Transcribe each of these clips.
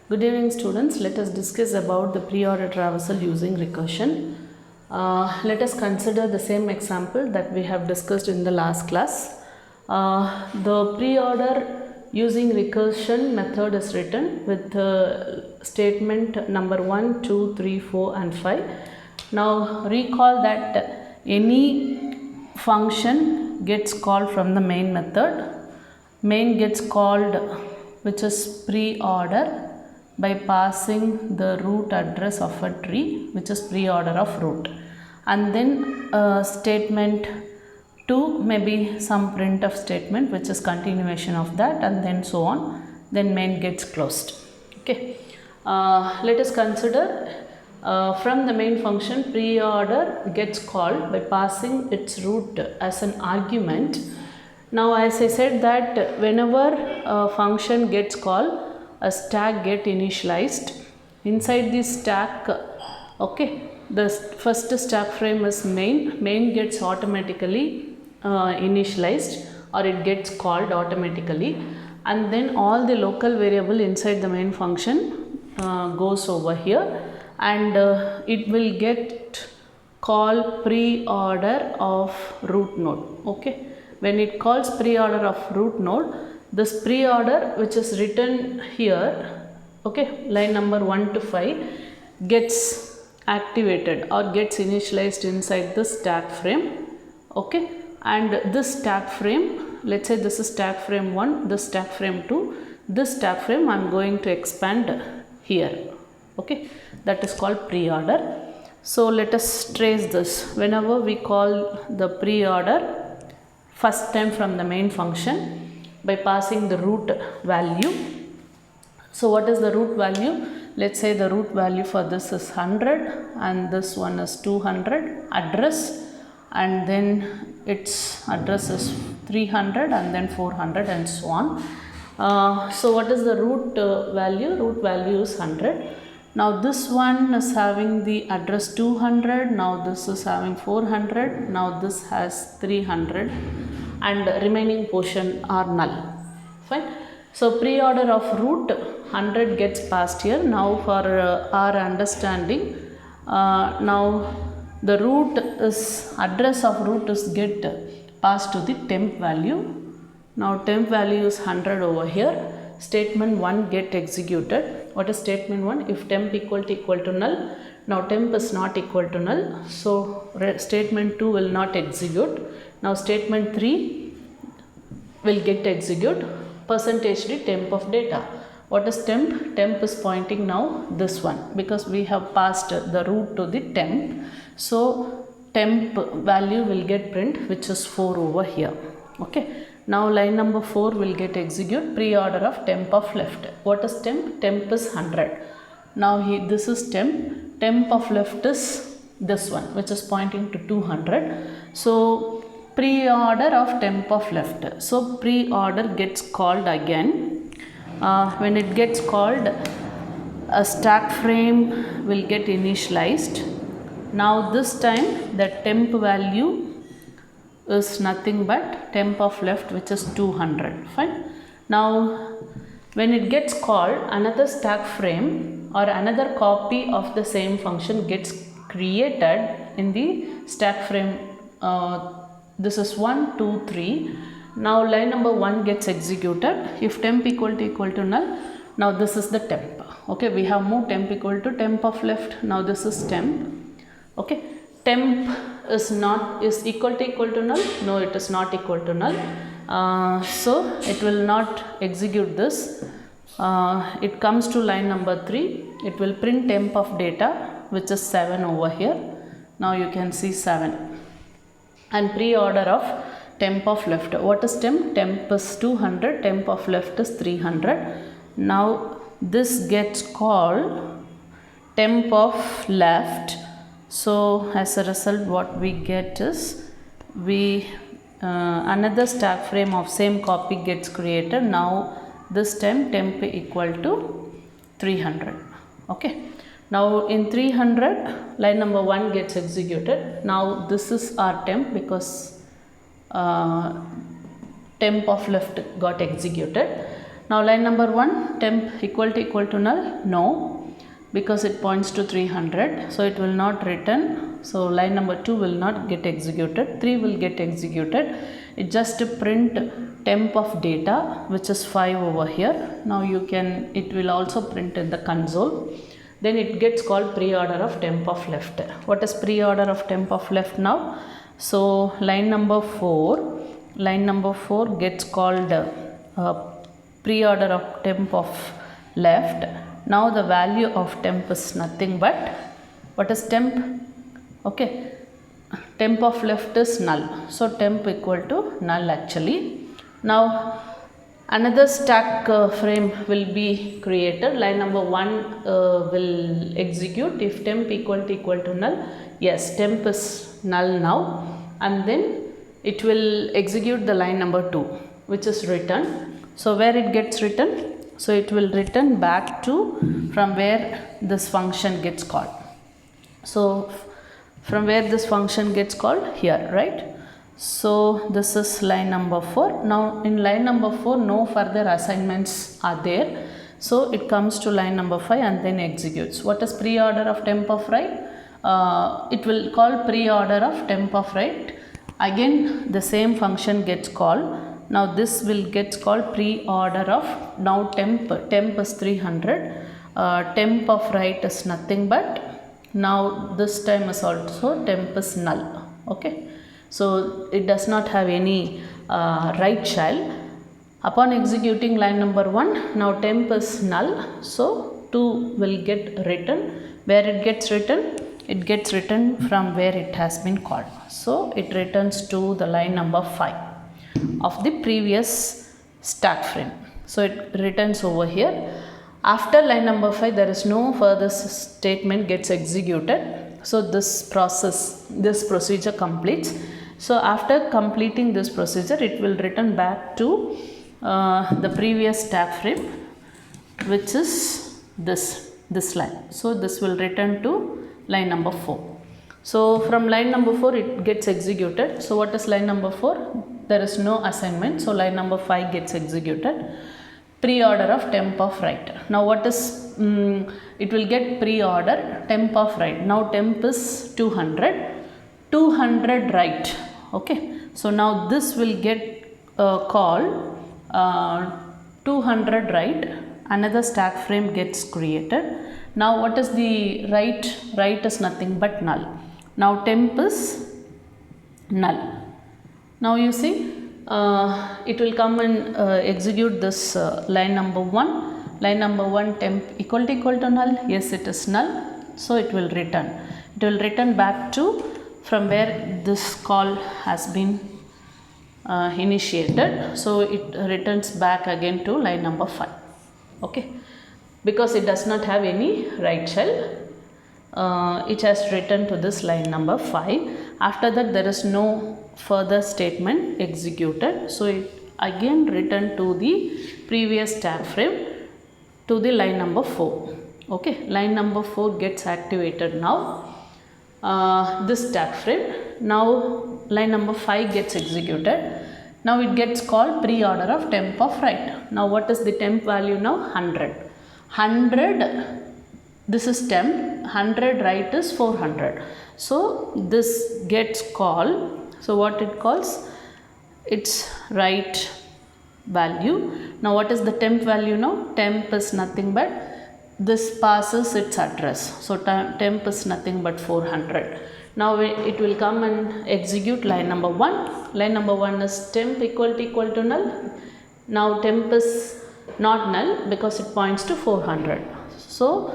Good evening students, let us discuss about the pre-order traversal using recursion. Let us consider the same example that we have discussed in the last class. The pre-order using recursion method is written with statement number 1, 2, 3, 4 and 5. Now recall that any function gets called from the main method. Main gets called which is pre-order by passing the root address of a tree, which is pre-order of root, and then statement 2 may be some printf statement which is continuation of that, and then so on, then main gets closed. Okay, let us consider from the main function pre-order gets called by passing its root as an argument. Now as I said that whenever a function gets called, a stack get initialized. Inside this stack, okay, the first stack frame is main gets automatically initialized, or it gets called automatically, and then all the local variable inside the main function goes over here, and it will get call pre-order of root node. Okay, when it calls pre-order of root node, this pre-order which is written here, okay, line number 1 to 5 gets activated or gets initialized inside the stack frame. Okay, and this stack frame, let's say this is stack frame 1, this stack frame 2, this stack frame I am going to expand here. Okay, that is called pre-order. So let us trace this. Whenever we call the pre-order first time from the main function by passing the root value. So what is the root value? Let's say the root value for this is 100 and this one is 200 address, and then its address is 300 and then 400 and so on. So what is the root value? Root value is 100. Now this one is having the address 200, now this is having 400, now this has 300, and remaining portion are null. Fine. So pre-order of root 100 gets passed here. Now for our understanding, now the root is address of root is get passed to the temp value. Now temp value is 100 over here. Statement 1 get executed. What is statement 1? If temp equal to null. Now temp is not equal to null, so statement 2 will not execute. Now statement 3 will get execute. Percentage d temp of data. What is temp? Temp is pointing now this one, because we have passed the root to the temp. So temp value will get print, which is 4 over here. Okay. Now line number 4 will get execute pre-order of temp of left. What is temp? Temp is 100. Now this is temp. Temp of left is this one, which is pointing to 200. So pre-order of temp of left. So pre-order gets called again. When it gets called, a stack frame will get initialized. Now this time the temp value is nothing but temp of left, which is 200. Fine. Now when it gets called, another stack frame or another copy of the same function gets created in the stack frame. This is 1, 2, 3. Now line number 1 gets executed. If temp equal to null, now this is the temp. Okay, we have moved temp equal to temp of left. Now this is temp. Okay, temp is equal to null. No, it is not equal to null. So it will not execute this. It comes to line number 3. It will print temp of data, which is 7 over here. Now you can see 7. And pre-order of temp of left. What is temp? Temp is 200, temp of left is 300. Now this gets called temp of left. So as a result, what we get is another stack frame of same copy gets created. Now this time temp equal to 300. Okay. Now in 300, line number 1 gets executed. Now this is our temp, because temp of left got executed. Now line number 1, temp equal to null, no, because it points to 300, so it will not return. So line number 2 will not get executed, 3 will get executed. It just print temp of data, which is 5 over here. Now it will also print in the console. Then it gets called preorder of temp of left. What is preorder of temp of left now? So line number 4 gets called preorder of temp of left. Now the value of temp is nothing but, what is temp? Okay, temp of left is null, so temp equal to null actually. Now another stack frame will be created. Line number 1 will execute if temp equal to null. Yes, temp is null now, and then it will execute the line number 2, which is return. So where it gets written? So it will return back to from where this function gets called. So from where this function gets called? Here, right? So this is line number 4. Now in line number 4 no further assignments are there. So it comes to line number 5 and then executes. What is preorder of temp of right? It will call preorder of temp of right. Again the same function gets called. Now this will get called preorder of, now temp is 300, temp of right is nothing but, now this time is also temp is null. Okay, so it does not have any right child. Upon executing line number 1, now temp is null, so 2 will get written. Where it gets written? It gets written from where it has been called. So it returns to the line number 5 of the previous stack frame. So it returns over here. After line number 5 there is no further statement gets executed. So this procedure completes. So after completing this procedure, it will return back to the previous stack frame, which is this line. So this will return to line number 4. So from line number 4 it gets executed. So what is line number 4? There is no assignment, so line number 5 gets executed. Preorder of temp of right. Now what is, it will get preorder temp of right. Now temp is 200 right. Okay, so now this will get called 200 right. Another stack frame gets created. Now what is the right? Right is nothing but null. Now temp is null. Now you see it will come and execute this line number 1. Line number 1 temp equal to null. Yes, it is null. So it will return. It will return back to from where this call has been initiated. So it returns back again to line number 5. Okay, because it does not have any right shell. It has written to this line number 5. After that there is no further statement executed. So it again returned to the previous stack frame to the line number 4. Okay, line number 4 gets activated now. This stack frame. Now line number 5 gets executed. Now it gets called preorder of temp of right. Now what is the temp value now? 100. 100. This is temp, 100 right is 400. So this gets called, so what it calls? It's right value. Now what is the temp value now? Temp is nothing but, this passes its address. So temp is nothing but 400. Now it will come and execute line number 1. Line number 1 is temp equal to null. Now temp is not null because it points to 400. So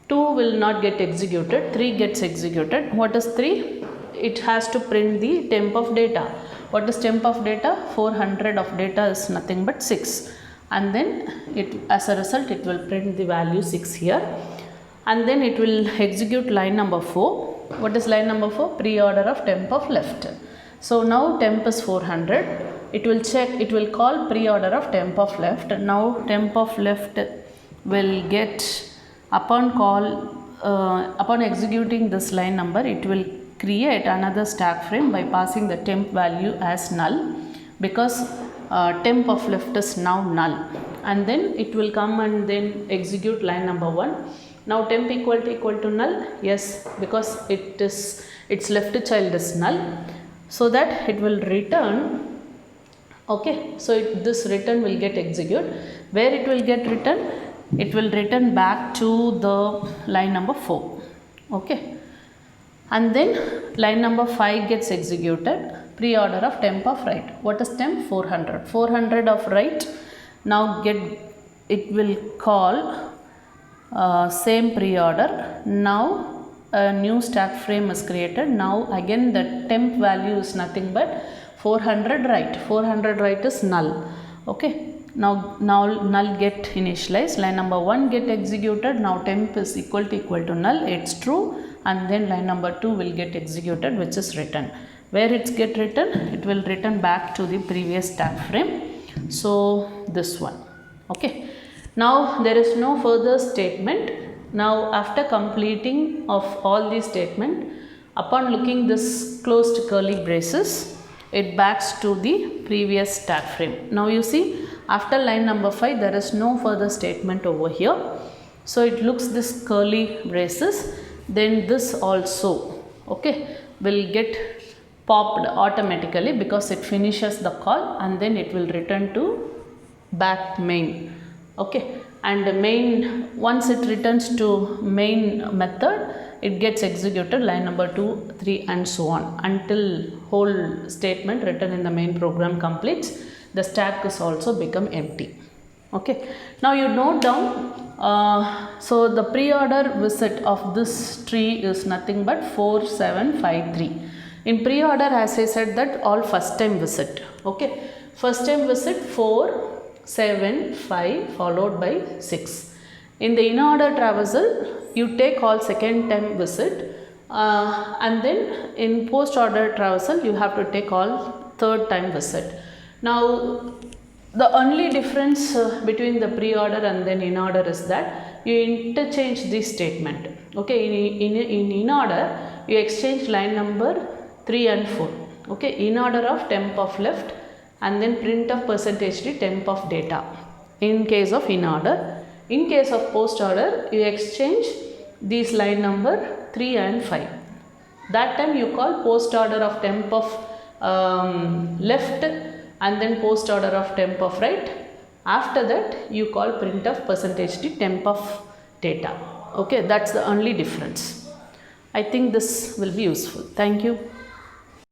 2 will not get executed, 3 gets executed. What is 3? It has to print the temp of data. What is temp of data? 400 of data is nothing but 6. And then as a result it will print the value 6 here. And then it will execute line number 4. What is line number 4? Preorder of temp of left. So now temp is 400. It will check, it will call preorder of temp of left. Now temp of left will get, upon executing this line number, it will create another stack frame by passing the temp value as null, because temp of left is now null, and then it will come and then execute line number 1. Now temp equal to null, yes, because its left child is null, so that it will return. Okay, so this return will get executed. Where it will get written? It will return back to the line number 4. Okay, and then line number 5 gets executed. Pre-order of temp of right. What is temp? 400. 400 of right. Now it will call same pre-order. Now a new stack frame is created. Now again the temp value is nothing but 400 right. 400 right is null. Okay, now null get initialized. Line number 1 get executed. Now temp is equal to null, it's true, and then line number 2 will get executed, which is written. Where it's get written? It will return back to the previous stack frame. So this one. Okay, now there is no further statement. Now after completing of all these statement, upon looking this closed curly braces, it backs to the previous stack frame. Now you see, after line number 5 there is no further statement over here, so it looks this curly braces, then this also, okay, will get popped automatically because it finishes the call, and then it will return to back main. Okay, and the main, once it returns to main method, it gets executed line number 2, 3 and so on until whole statement written in the main program completes. The stack is also become empty. Okay, now you note down, so the pre-order visit of this tree is nothing but 4753. In pre-order, as I said, that all first time visit. Okay, first time visit 4, 7, 5 followed by 6. In the in-order traversal, you take all second time visit, and then in post-order traversal, you have to take all third time visit. Now the only difference between the pre-order and then in-order is that you interchange this statement. Okay, in in-order, you exchange line number 3 and 4. Okay, in order of temp of left, and then print of %d temp of data in case of in order. In case of post order, you exchange these line number 3 and 5. That time you call post order of temp of left, and then post order of temp of right. After that you call print of %d temp of data. Okay, that's the only difference. I think this will be useful. Thank you.